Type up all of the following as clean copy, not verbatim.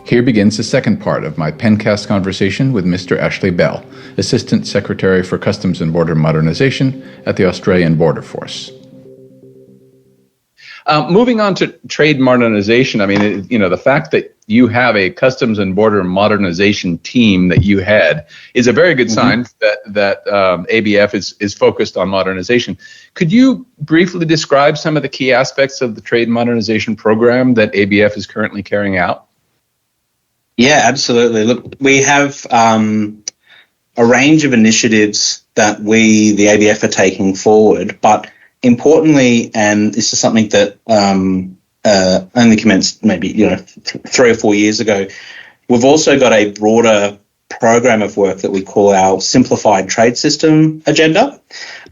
Here begins the second part of my Pencast conversation with Mr. Ashley Bell, Assistant Secretary for Customs and Border Modernization at the Australian Border Force. Moving on to trade modernization, I mean, the fact that you have a Customs and Border Modernization team that you had is a very good sign that ABF is focused on modernization. Could you briefly describe some of the key aspects of the trade modernization program that ABF is currently carrying out? Yeah, absolutely. Look, we have a range of initiatives that the ABF are taking forward, but importantly, and this is something that only commenced maybe 3 or 4 years ago, we've also got a broader program of work that we call our Simplified Trade System Agenda,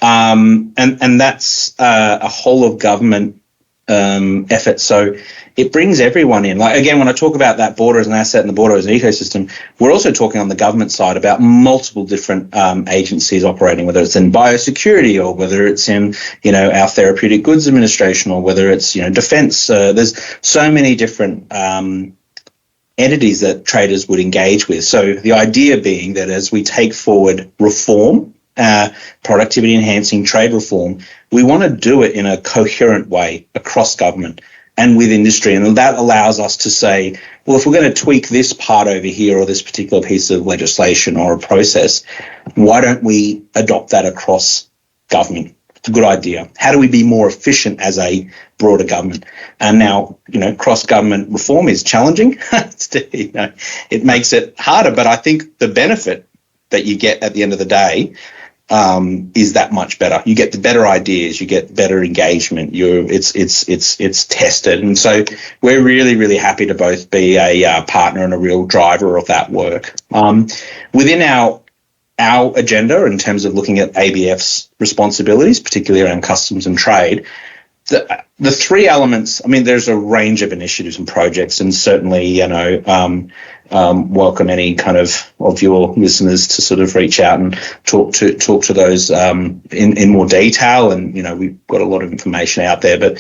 and that's a whole of government effort. So it brings everyone in. Like, again, when I talk about that border as an asset and the border as an ecosystem, we're also talking on the government side about multiple different agencies operating, whether it's in biosecurity or whether it's in, our therapeutic goods administration or whether it's, defense. There's so many different entities that traders would engage with. So the idea being that as we take forward reform, productivity enhancing trade reform, we want to do it in a coherent way across government and with industry. And that allows us to say, well, if we're going to tweak this part over here or this particular piece of legislation or a process, why don't we adopt that across government? It's a good idea. How do we be more efficient as a broader government? And now, cross-government reform is challenging. It makes it harder, but I think the benefit that you get at the end of the day is that much better. You get the better ideas, you get better engagement. It's tested, and so we're really, really happy to both be a partner and a real driver of that work. Within our agenda, in terms of looking at ABF's responsibilities, particularly around customs and trade, the three elements. I mean, there's a range of initiatives and projects, and certainly, welcome any kind of your listeners to sort of reach out and talk to those in more detail. And we've got a lot of information out there, but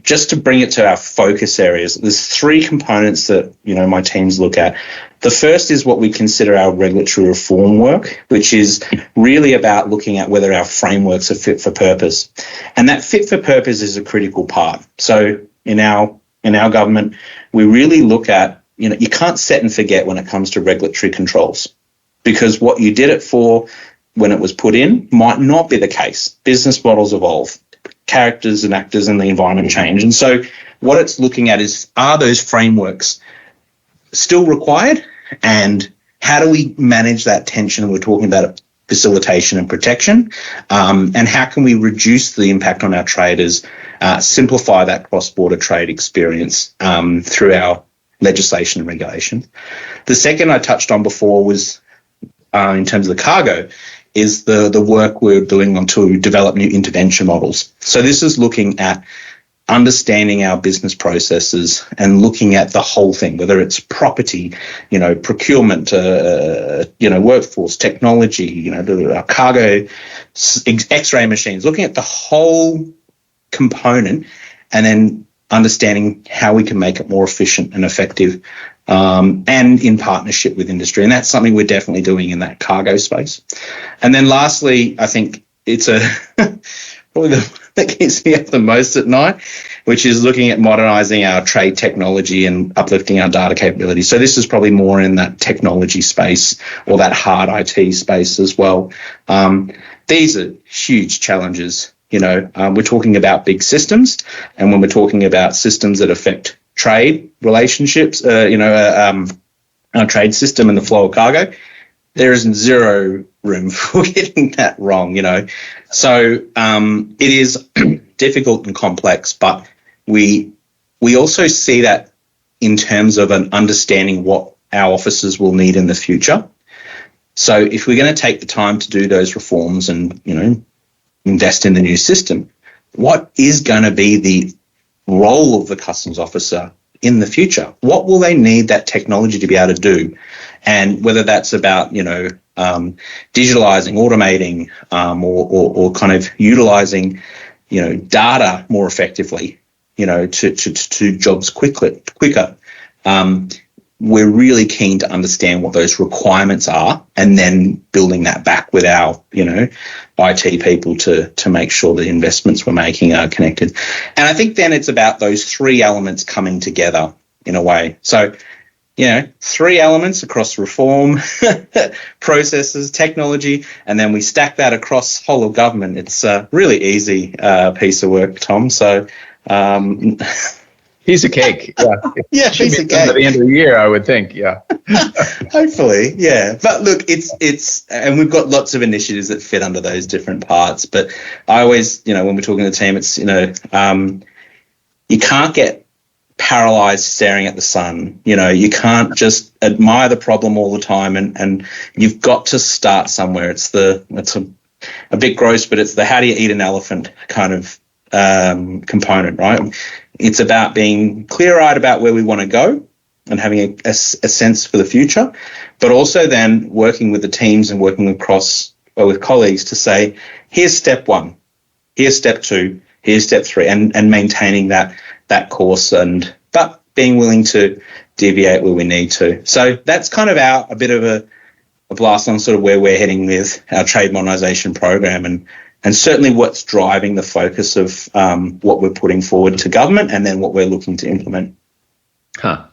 just to bring it to our focus areas, there's three components that my teams look at. The first is what we consider our regulatory reform work, which is really about looking at whether our frameworks are fit for purpose, and that fit for purpose is a critical part. So in our government, we really look at you can't set and forget when it comes to regulatory controls, because what you did it for when it was put in might not be the case. Business models evolve, characters and actors in the environment change. And so what it's looking at is, are those frameworks still required? And how do we manage that tension? We're talking about facilitation and protection. And how can we reduce the impact on our traders, simplify that cross-border trade experience through our legislation and regulation. The second I touched on before was, in terms of the cargo, is the work we're doing on to develop new intervention models. So this is looking at understanding our business processes and looking at the whole thing, whether it's property, procurement, workforce, technology, the cargo, X-ray machines, looking at the whole component and then understanding how we can make it more efficient and effective, and in partnership with industry. And that's something we're definitely doing in that cargo space. And then lastly, I think it's probably that keeps me up the most at night, which is looking at modernising our trade technology and uplifting our data capability. So this is probably more in that technology space or that hard IT space as well. These are huge challenges. We're talking about big systems, and when we're talking about systems that affect trade relationships, our trade system and the flow of cargo, there is zero room for getting that wrong, So it is difficult and complex, but we also see that in terms of an understanding what our officers will need in the future. So if we're going to take the time to do those reforms and, invest in the new system, what is going to be the role of the customs officer in the future? What will they need that technology to be able to do? And whether that's about, digitalizing, automating, or kind of utilizing, data more effectively, to jobs quicker. we're really keen to understand what those requirements are, and then building that back with our, IT people to make sure the investments we're making are connected. And I think then it's about those three elements coming together in a way. So, three elements across reform, processes, technology, and then we stack that across whole of government. It's a really easy piece of work, Tom. So, piece of cake. Yeah. Yeah, piece of cake. At the end of the year, I would think. Yeah. Hopefully, yeah. But look, it's and we've got lots of initiatives that fit under those different parts. But I always, when we're talking to the team, it's, you can't get paralyzed staring at the sun. You can't just admire the problem all the time, and you've got to start somewhere. It's a bit gross, but it's the how do you eat an elephant kind of component, right? It's about being clear-eyed about where we want to go and having a sense for the future, but also then working with the teams and working across with colleagues to say, here's step one, here's step two, here's step three, and maintaining that course, but being willing to deviate where we need to. So that's kind of a bit of a blast on sort of where we're heading with our trade modernisation program, and certainly what's driving the focus of what we're putting forward to government and then what we're looking to implement.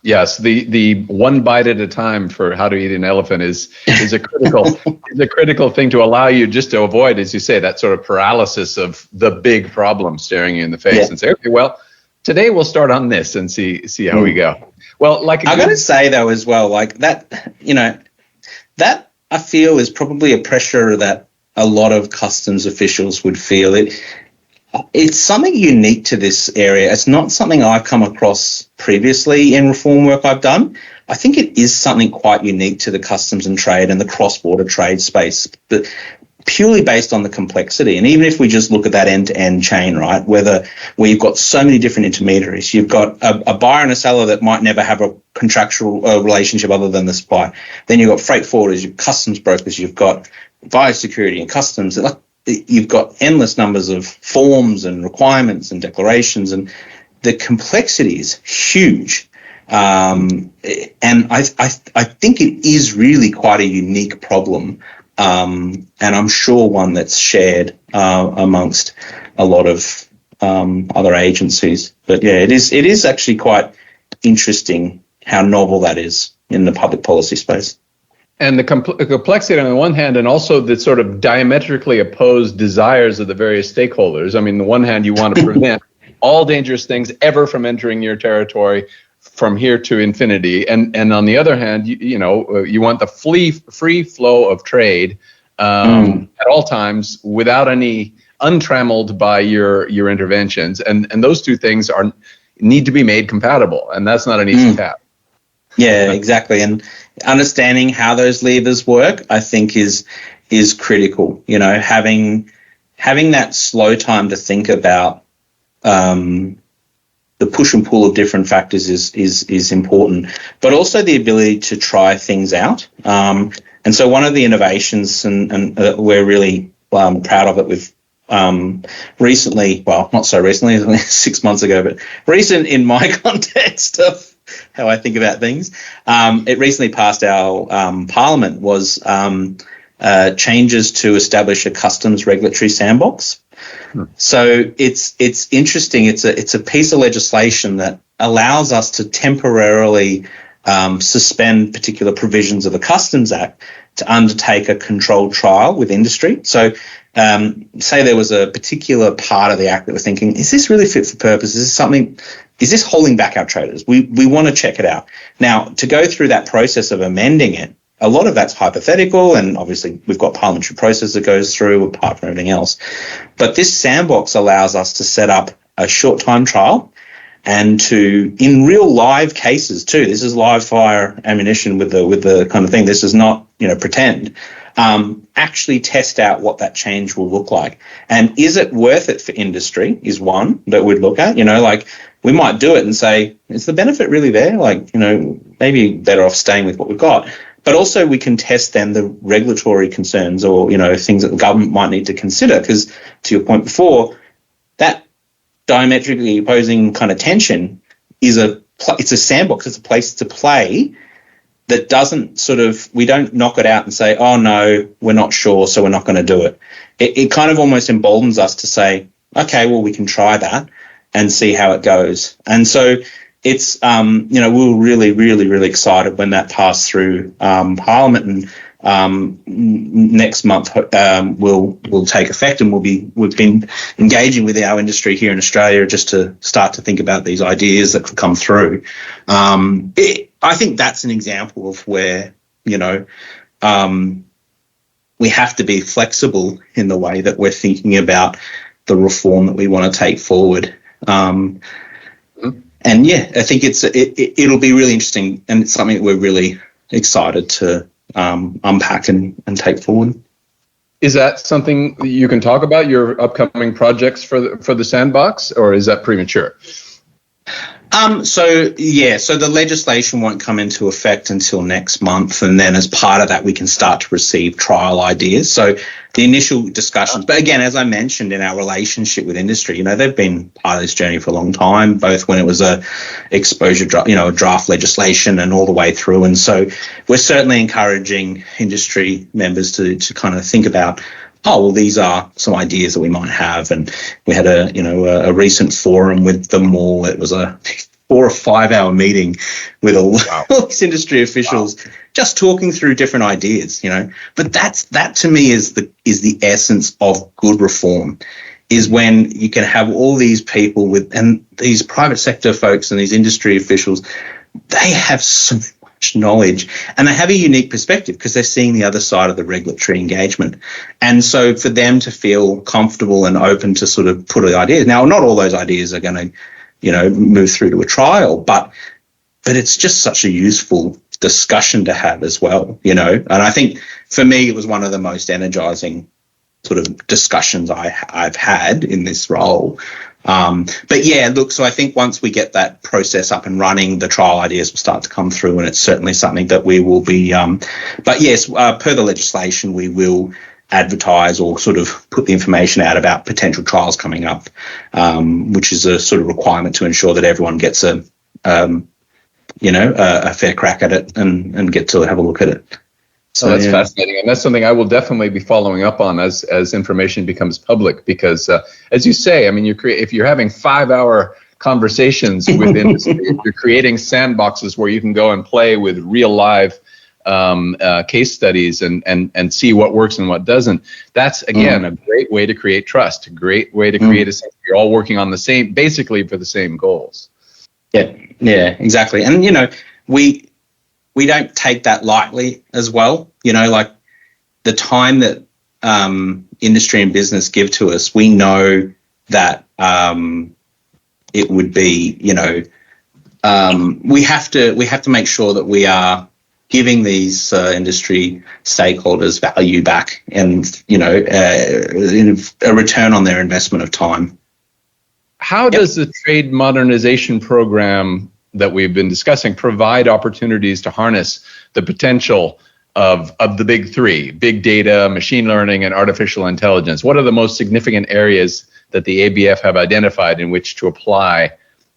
Yes, the one bite at a time for how to eat an elephant is a critical thing to allow you just to avoid, as you say, that sort of paralysis of the big problem staring you in the face and say, okay, well, today we'll start on this and see how we go. Well, I got to say though as well, like that, that I feel is probably a pressure that a lot of customs officials would feel. It's something unique to this area. It's not something I've come across previously in reform work I've done. I think it is something quite unique to the customs and trade and the cross-border trade space, but purely based on the complexity. And even if we just look at that end-to-end chain, right, where you've got so many different intermediaries, you've got a buyer and a seller that might never have a contractual relationship other than the supply. Then you've got freight forwarders, you've customs brokers, you've got biosecurity and customs. You've got endless numbers of forms and requirements and declarations, and the complexity is huge. And I think it is really quite a unique problem, and I'm sure one that's shared amongst a lot of other agencies. But yeah, it is actually quite interesting how novel that is in the public policy space. And the complexity on the one hand, and also the sort of diametrically opposed desires of the various stakeholders. I mean, on the one hand, you want to prevent all dangerous things ever from entering your territory from here to infinity. And on the other hand, you want the free flow of trade at all times without any untrammeled by your interventions. And those two things need to be made compatible. And that's not an easy task. Yeah, exactly. And understanding how those levers work, I think, is critical. Having that slow time to think about the push and pull of different factors is important, but also the ability to try things out. And so one of the innovations, and we're really proud of it with recently, well, not so recently, 6 months ago, but recent in my context of how I think about things. It recently passed our Parliament was changes to establish a customs regulatory sandbox. So it's interesting. It's a piece of legislation that allows us to temporarily suspend particular provisions of the Customs Act to undertake a controlled trial with industry. So say there was a particular part of the Act that we're thinking, is this really fit for purpose? Is this holding back our traders? We want to check it out. Now, to go through that process of amending it, a lot of that's hypothetical, and obviously we've got parliamentary process that goes through apart from everything else. But this sandbox allows us to set up a short time trial and to, in real live cases too, this is live fire ammunition with the kind of thing. This is not, pretend. Actually test out what that change will look like. And is it worth it for industry is one that we'd look at. We might do it and say, is the benefit really there? Maybe better off staying with what we've got. But also we can test then the regulatory concerns or, things that the government might need to consider. Because to your point before, that diametrically opposing kind of tension is it's a sandbox. It's a place to play that doesn't we don't knock it out and say, oh no, we're not sure, so we're not going to do it. It kind of almost emboldens us to say, okay, well, we can try that and see how it goes. And so it's, we were really, really, really excited when that passed through Parliament, and next month will take effect, and we've been engaging with our industry here in Australia just to start to think about these ideas that could come through. I think that's an example of where, we have to be flexible in the way that we're thinking about the reform that we want to take forward. And yeah, I think it'll be really interesting, and it's something that we're really excited to unpack and take forward. Is that something you can talk about, your upcoming projects for the sandbox, or is that premature? So the legislation won't come into effect until next month, and then as part of that, we can start to receive trial ideas. So the initial discussions, but again, as I mentioned, in our relationship with industry, they've been part of this journey for a long time, both when it was a draft legislation and all the way through. And so we're certainly encouraging industry members to kind of think about, oh, well, these are some ideas that we might have. And we had a recent forum with them all. It was a 4 or 5 hour meeting with all these industry officials, just talking through different ideas, But that to me is the essence of good reform, is when you can have all these people and these private sector folks and these industry officials, they have so much knowledge and they have a unique perspective because they're seeing the other side of the regulatory engagement. And so for them to feel comfortable and open to sort of put ideas. Now, not all those ideas are going to, move through to a trial, but it's just such a useful discussion to have as well, And I think for me, it was one of the most energizing sort of discussions I've had in this role. But yeah, look, so I think once we get that process up and running, the trial ideas will start to come through, and it's certainly something that we will be, but yes, per the legislation, we will advertise or sort of put the information out about potential trials coming up, which is a sort of requirement to ensure that everyone gets a fair crack at it and get to have a look at it. So that's fascinating, and that's something I will definitely be following up on as information becomes public. Because, as you say, I mean, if you're having 5-hour conversations with industry, you're creating sandboxes where you can go and play with real live case studies and see what works and what doesn't. That's again a great way to create trust. A great way to create a sense you're all working on basically for the same goals. Yeah, exactly. And we don't take that lightly as well. Like the time that industry and business give to us, we know that it would be, we have to make sure that we are giving these industry stakeholders value back and, a return on their investment of time. How does the trade modernization program that we've been discussing provide opportunities to harness the potential of the big three: big data, machine learning, and artificial intelligence? What are the most significant areas that the ABF have identified in which to apply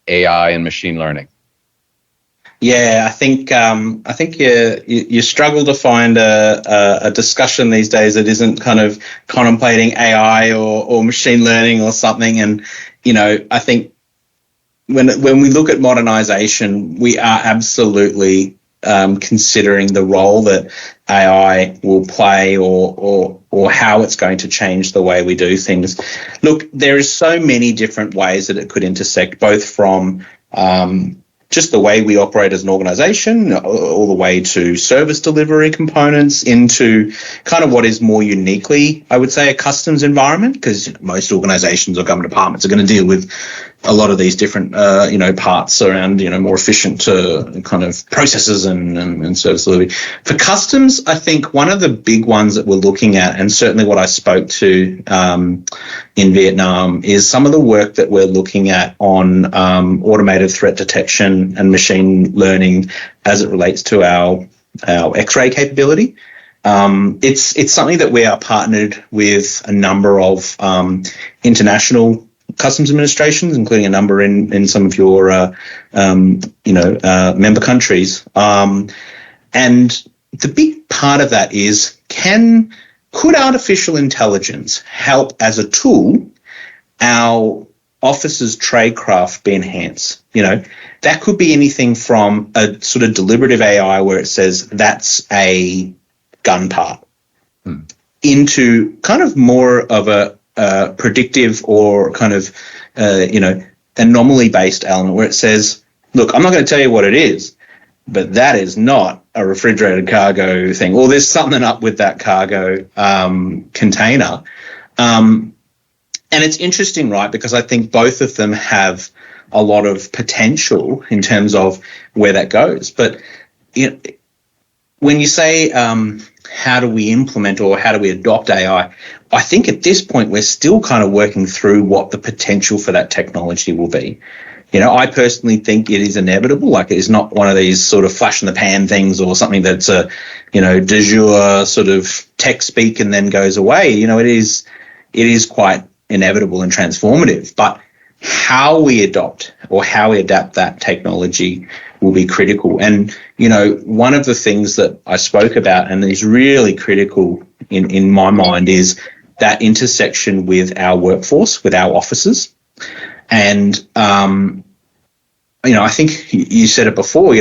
AI and machine learning? Yeah, I think you struggle to find a discussion these days that isn't kind of contemplating AI or machine learning or something. And I think when we look at modernization, we are absolutely considering the role that AI will play or how it's going to change the way we do things. Look, there is so many different ways that it could intersect, both from just the way we operate as an organization, all the way to service delivery components, into kind of what is more uniquely, I would say, a customs environment, because most organizations or government departments are going to deal with a lot of these different, parts around, more efficient kind of processes and service delivery. For customs, I think one of the big ones that we're looking at, and certainly what I spoke to in Vietnam, is some of the work that we're looking at on automated threat detection and machine learning as it relates to our X-ray capability. It's something that we are partnered with a number of international customs administrations, including a number in some of your member countries. And the big part of that is, could artificial intelligence help as a tool our officers' tradecraft be enhanced? That could be anything from a sort of deliberative AI where it says that's a gun part into kind of more of a predictive or kind of, anomaly-based element where it says, look, I'm not going to tell you what it is, but that is not a refrigerated cargo thing, or there's something up with that cargo container. And it's interesting, right, because I think both of them have a lot of potential in terms of where that goes. But when you say how do we implement or how do we adopt AI, I think at this point we're still kind of working through what the potential for that technology will be. I personally think it is inevitable. Like, it is not one of these sort of flash in the pan things or something that's a, de jure sort of tech speak and then goes away. It is quite inevitable and transformative. But how we adopt or how we adapt that technology will be critical. And, one of the things that I spoke about and is really critical in my mind is that intersection with our workforce, with our officers. And, I think you said it before,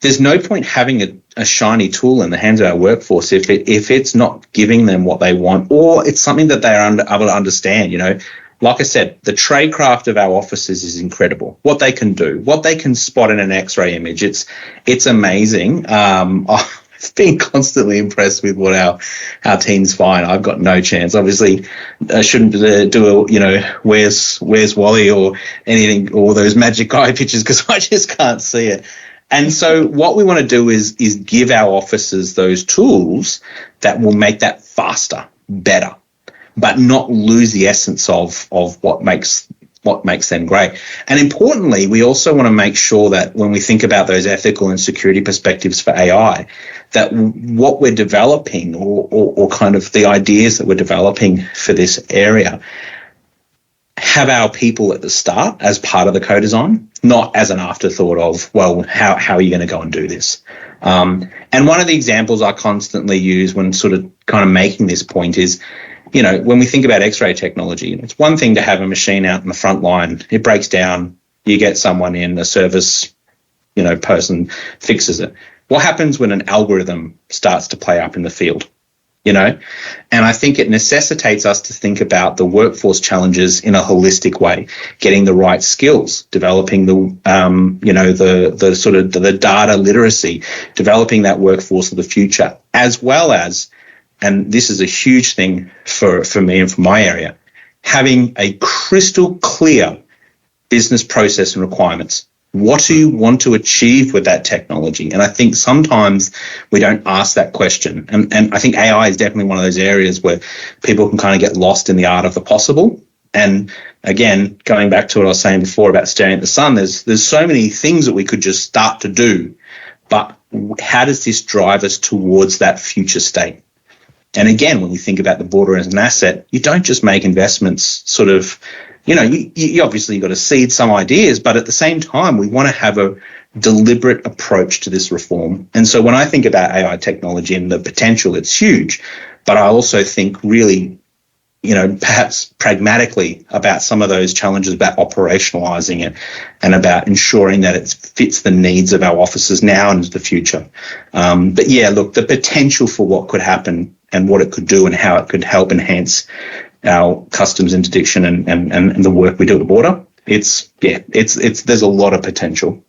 there's no point having a shiny tool in the hands of our workforce if it's not giving them what they want, or it's something that they're able to understand. Like I said, the tradecraft of our officers is incredible. What they can do, what they can spot in an X-ray image, it's amazing. I've been constantly impressed with what our teams find. I've got no chance. Obviously, I shouldn't do where's Wally or anything, or those magic eye pictures, because I just can't see it. And so what we want to do is give our officers those tools that will make that faster, better, but not lose the essence of what makes them great. And importantly, we also want to make sure that when we think about those ethical and security perspectives for AI, that what we're developing or kind of the ideas that we're developing for this area have our people at the start as part of the co-design, not as an afterthought of, well, how are you going to go and do this? And one of the examples I constantly use when sort of kind of making this point is, when we think about X-ray technology, it's one thing to have a machine out in the front line. It breaks down, you get someone in, a service, person fixes it. What happens when an algorithm starts to play up in the field? And I think it necessitates us to think about the workforce challenges in a holistic way, getting the right skills, developing the sort of the data literacy, developing that workforce of the future, as well as, and this is a huge thing for me and for my area, having a crystal clear business process and requirements. What do you want to achieve with that technology? And I think sometimes we don't ask that question. And I think AI is definitely one of those areas where people can kind of get lost in the art of the possible. And again, going back to what I was saying before about staring at the sun, there's so many things that we could just start to do. But how does this drive us towards that future state? And again, when we think about the border as an asset, you don't just make investments sort of, you obviously got to seed some ideas, but at the same time, we want to have a deliberate approach to this reform. And so when I think about AI technology and the potential, it's huge. But I also think really, perhaps pragmatically about some of those challenges about operationalizing it and about ensuring that it fits the needs of our officers now and into the future. But yeah, look, the potential for what could happen and what it could do and how it could help enhance our customs interdiction and the work we do at the border, there's a lot of potential.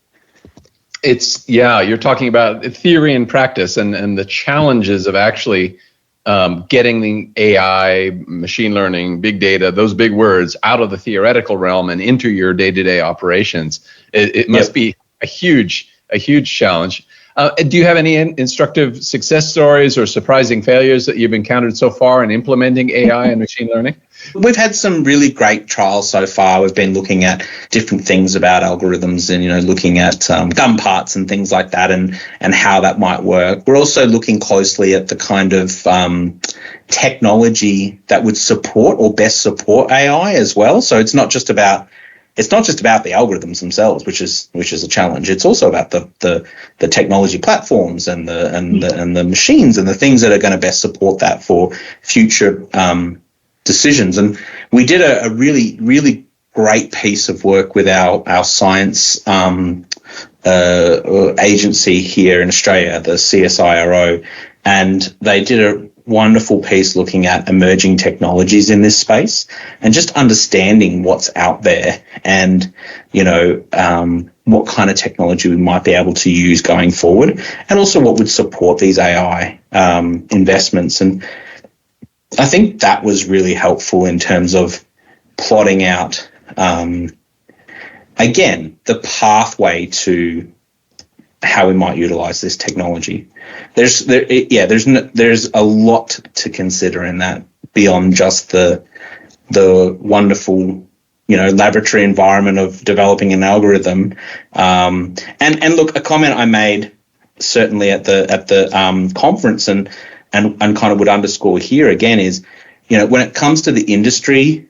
You're talking about theory and practice and the challenges of actually getting the AI, machine learning, big data, those big words out of the theoretical realm and into your day-to-day operations. It must be a huge challenge. Do you have any instructive success stories or surprising failures that you've encountered so far in implementing AI and machine learning? We've had some really great trials so far. We've been looking at different things about algorithms and, looking at gun parts and things like that and how that might work. We're also looking closely at the kind of technology that would support or best support AI as well. So it's not just about it's not just about the algorithms themselves, which is a challenge. It's also about the technology platforms and the machines and the things that are going to best support that for future decisions. And we did a really, really great piece of work with our science agency here in Australia, the CSIRO, and they did a wonderful piece looking at emerging technologies in this space and just understanding what's out there and, what kind of technology we might be able to use going forward, and also what would support these AI investments. And I think that was really helpful in terms of plotting out, again, the pathway to how we might utilize this technology. There's a lot to consider in that beyond just the wonderful, laboratory environment of developing an algorithm. And look, a comment I made certainly at the conference and kind of would underscore here again is, when it comes to the industry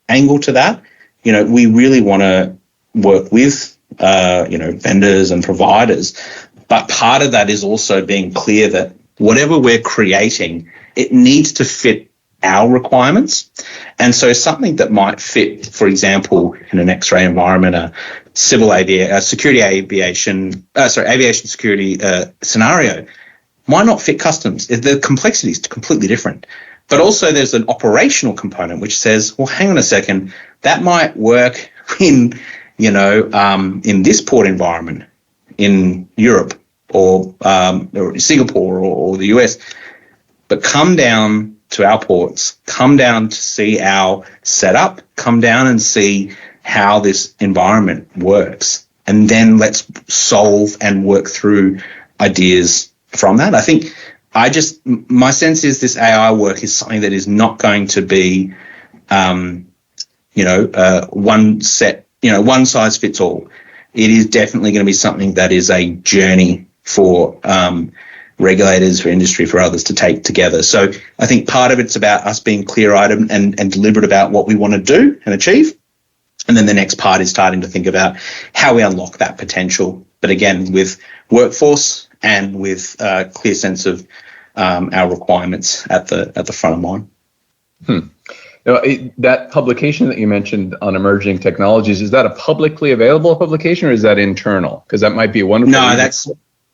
angle to that, we really want to work with vendors and providers, but part of that is also being clear that whatever we're creating, it needs to fit our requirements. And so something that might fit, for example, in an X-ray environment, a aviation security scenario, might not fit customs. The complexity is completely different. But also there's an operational component which says, well, hang on a second, that might work in this port environment in Europe or Singapore or the US, but come down to our ports, come down to see our setup, come down and see how this environment works, and then let's solve and work through ideas from that. I think my sense is this AI work is something that is not going to be, one size fits all. It is definitely going to be something that is a journey for regulators, for industry, for others to take together. So I think part of it's about us being clear-eyed and deliberate about what we want to do and achieve. And then the next part is starting to think about how we unlock that potential. But again, with workforce and with a clear sense of our requirements at the front of mind. That publication that you mentioned on emerging technologies, is that a publicly available publication or is that internal? Because that might be a wonderful. No,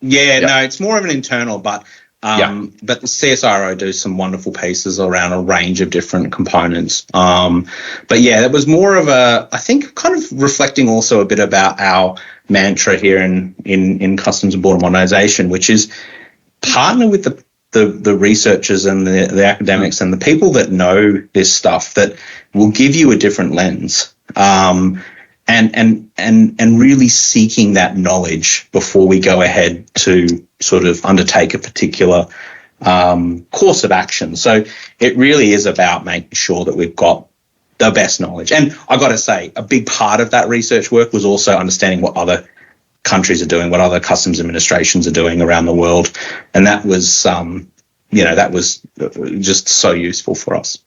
it's more of an internal, but the CSIRO do some wonderful pieces around a range of different components. But yeah, it was more of I think kind of reflecting also a bit about our mantra here in Customs and Border Modernization, which is partner with the researchers and the academics and the people that know this stuff that will give you a different lens, and really seeking that knowledge before we go ahead to sort of undertake a particular course of action. So it really is about making sure that we've got the best knowledge. And I got to say, a big part of that research work was also understanding what other countries are doing, what other customs administrations are doing around the world, and that was just so useful for us.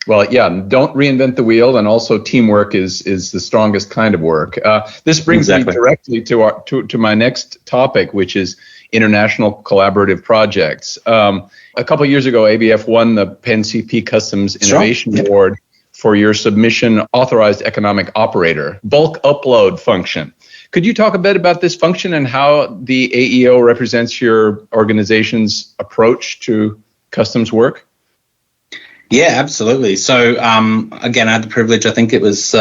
Well, yeah, don't reinvent the wheel, and also teamwork is the strongest kind of work. This brings me directly to my next topic, which is international collaborative projects. A couple of years ago, ABF won the PEN-CP Customs Innovation Award for your submission authorized economic operator bulk upload function. Could you talk a bit about this function and how the AEO represents your organization's approach to customs work? Yeah, absolutely. So, again, I had the privilege, I think it was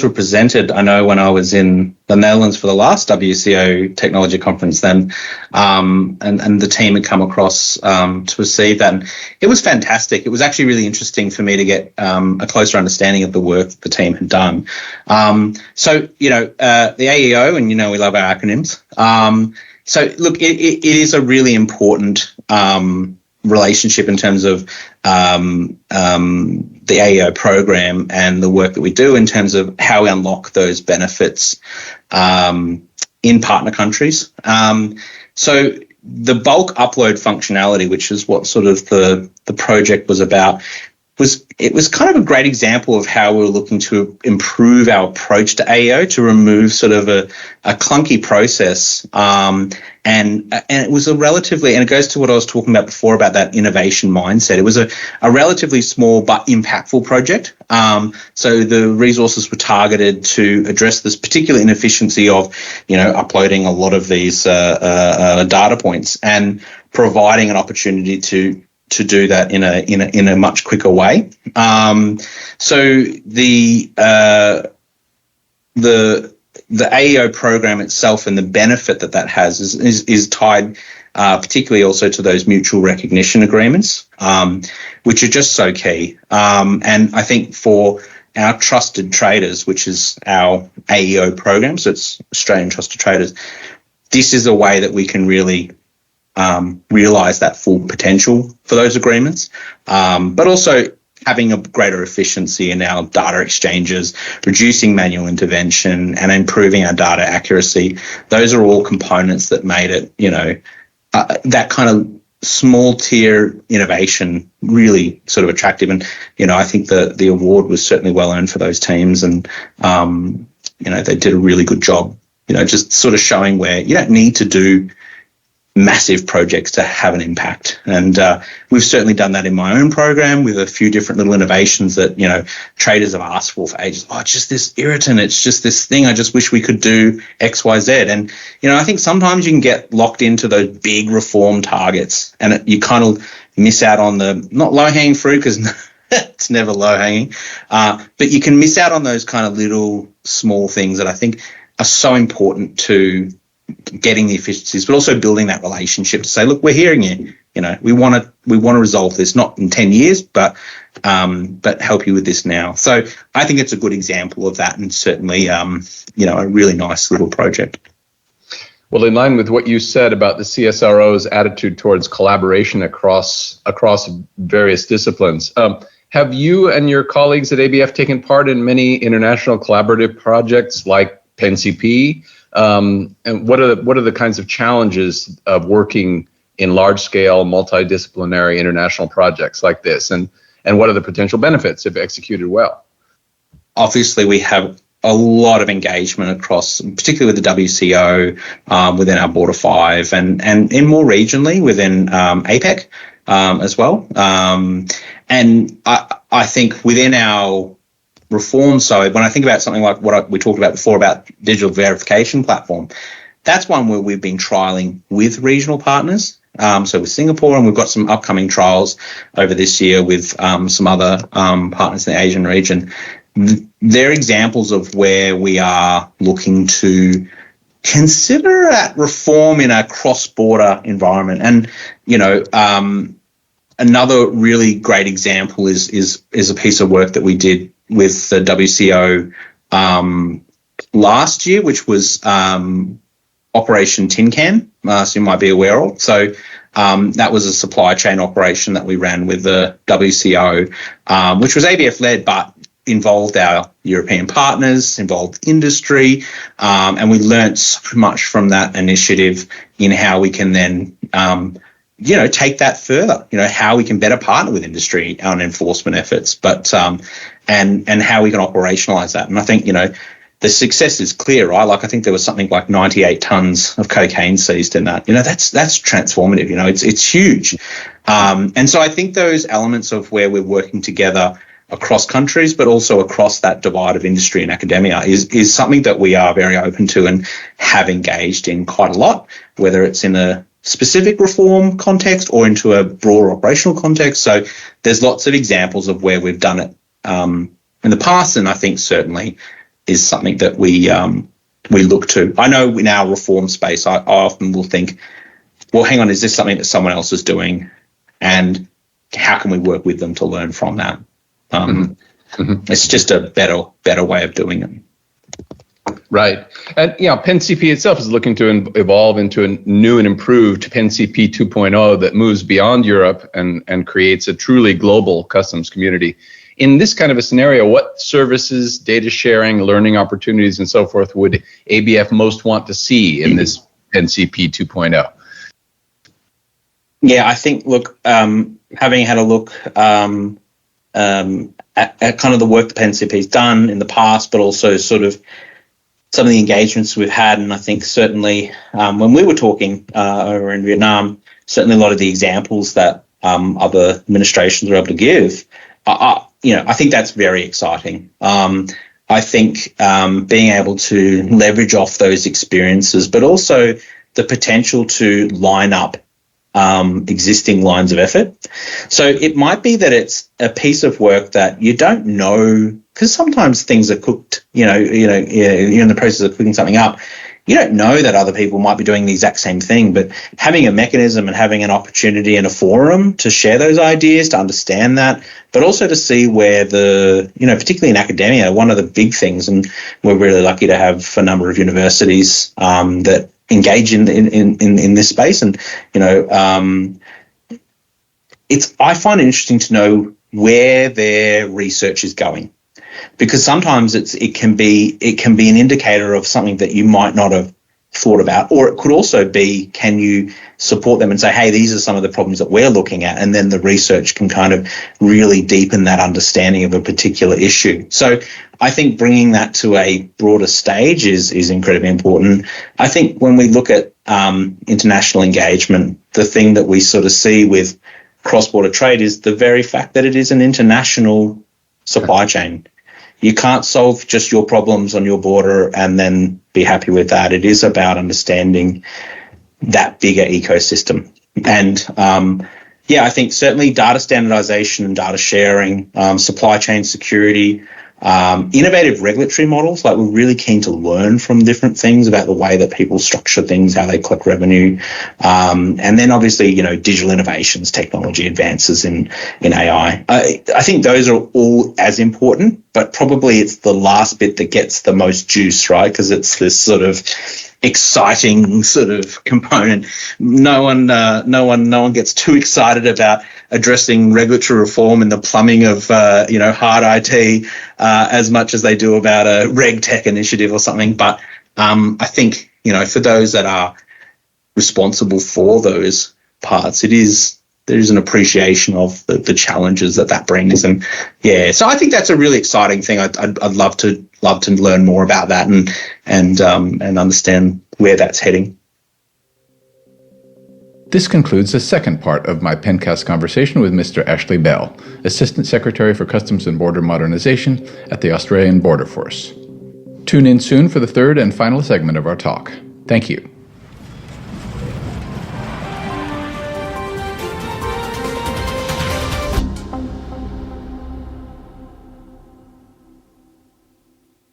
represented, I know, when I was in the Netherlands for the last WCO technology conference then, and the team had come across to receive that. And it was fantastic. It was actually really interesting for me to get a closer understanding of the work that the team had done. The AEO, and we love our acronyms. So look, it is a really important relationship in terms of the AEO program and the work that we do in terms of how we unlock those benefits in partner countries. So the bulk upload functionality, which is what sort of the project was about, was kind of a great example of how we were looking to improve our approach to AEO, to remove sort of a clunky process. And it was a relatively, and it goes to what I was talking about before about that innovation mindset. It was a relatively small but impactful project. So the resources were targeted to address this particular inefficiency of, uploading a lot of these data points and providing an opportunity to do that in a much quicker way. So the AEO program itself and the benefit that has is tied particularly also to those mutual recognition agreements, which are just so key. And I think for our trusted traders, which is our AEO program, so it's Australian Trusted Traders, this is a way that we can really realise that full potential for those agreements, but also having a greater efficiency in our data exchanges, reducing manual intervention and improving our data accuracy. Those are all components that made it, that kind of small tier innovation really sort of attractive. And, I think the award was certainly well earned for those teams, and, they did a really good job, just sort of showing where you don't need to do massive projects to have an impact. And we've certainly done that in my own program with a few different little innovations that, traders have asked for ages. Oh, it's just this irritant. It's just this thing. I just wish we could do X, Y, Z. And, I think sometimes you can get locked into those big reform targets and you kind of miss out on the, not low-hanging fruit because it's never low-hanging, but you can miss out on those kind of little small things that I think are so important to getting the efficiencies, but also building that relationship to say, look, we're hearing you. We want to resolve this, not in 10 years, but help you with this now. So I think it's a good example of that, and certainly, a really nice little project. Well, in line with what you said about the CSRO's attitude towards collaboration across various disciplines, have you and your colleagues at ABF taken part in many international collaborative projects like PenCP? And what are the kinds of challenges of working in large-scale, multidisciplinary international projects like this, and what are the potential benefits if executed well? Obviously, we have a lot of engagement across, particularly with the WCO, within our Border 5, and more regionally within APEC as well. And I think within our reform side, when I think about something like what we talked about before about digital verification platform, that's one where we've been trialing with regional partners. So with Singapore, and we've got some upcoming trials over this year with some other partners in the Asian region. They're examples of where we are looking to consider that reform in a cross-border environment. And, another really great example is a piece of work that we did with the WCO last year, which was Operation Tin Can, so you might be aware of. So that was a supply chain operation that we ran with the WCO, which was ABF-led, but involved our European partners, involved industry, and we learnt so much from that initiative in how we can then take that further, how we can better partner with industry on enforcement efforts, but and how we can operationalize that. And I think, the success is clear, right? Like, I think there was something like 98 tons of cocaine seized in that. That's transformative. It's huge. And so I think those elements of where we're working together across countries, but also across that divide of industry and academia is something that we are very open to and have engaged in quite a lot, whether it's in a specific reform context or into a broader operational context. So there's lots of examples of where we've done it in the past, and I think certainly is something that we look to. I know in our reform space, I often will think, well, hang on, is this something that someone else is doing, and how can we work with them to learn from that? It's just a better way of doing it. Right. And PenCP itself is looking to evolve into a new and improved PenCP 2.0 that moves beyond Europe and creates a truly global customs community. In this kind of a scenario, what services, data sharing, learning opportunities, and so forth would ABF most want to see in this PenCP 2.0? Yeah, I think, look, having had a look at kind of the work the PNCP's done in the past, but also sort of some of the engagements we've had. And I think certainly when we were talking over in Vietnam, certainly a lot of the examples that other administrations are able to give, I think that's very exciting. I think being able to leverage off those experiences, but also the potential to line up existing lines of effort. So it might be that it's a piece of work that you don't know, because sometimes things are cooked, you're in the process of cooking something up. You don't know that other people might be doing the exact same thing, but having a mechanism and having an opportunity and a forum to share those ideas, to understand that, but also to see where particularly in academia, one of the big things, and we're really lucky to have a number of universities that engage in this space, and I find it interesting to know where their research is going, because sometimes it can be an indicator of something that you might not have thought about, or it could also be, can you support them and say, hey, these are some of the problems that we're looking at, and then the research can kind of really deepen that understanding of a particular issue. So I think bringing that to a broader stage is incredibly important. I think when we look at international engagement, the thing that we sort of see with cross-border trade is the very fact that it is an international supply chain. You can't solve just your problems on your border and then be happy with that. It is about understanding that bigger ecosystem. And I think certainly data standardization and data sharing, supply chain security, innovative regulatory models. Like, we're really keen to learn from different things about the way that people structure things, how they collect revenue, and then obviously digital innovations, technology advances in AI. I think those are all as important, but probably it's the last bit that gets the most juice, right? Because it's this sort of exciting sort of component. No one gets too excited about addressing regulatory reform in the plumbing of hard IT as much as they do about a reg tech initiative or something. But I think for those that are responsible for those parts, there is an appreciation of the challenges that brings. And so I think that's a really exciting thing. I'd love to learn more about that and understand where that's heading. This concludes the second part of my Pencast conversation with Mr. Ashley Bell, Assistant Secretary for Customs and Border Modernization at the Australian Border Force. Tune in soon for the third and final segment of our talk. Thank you.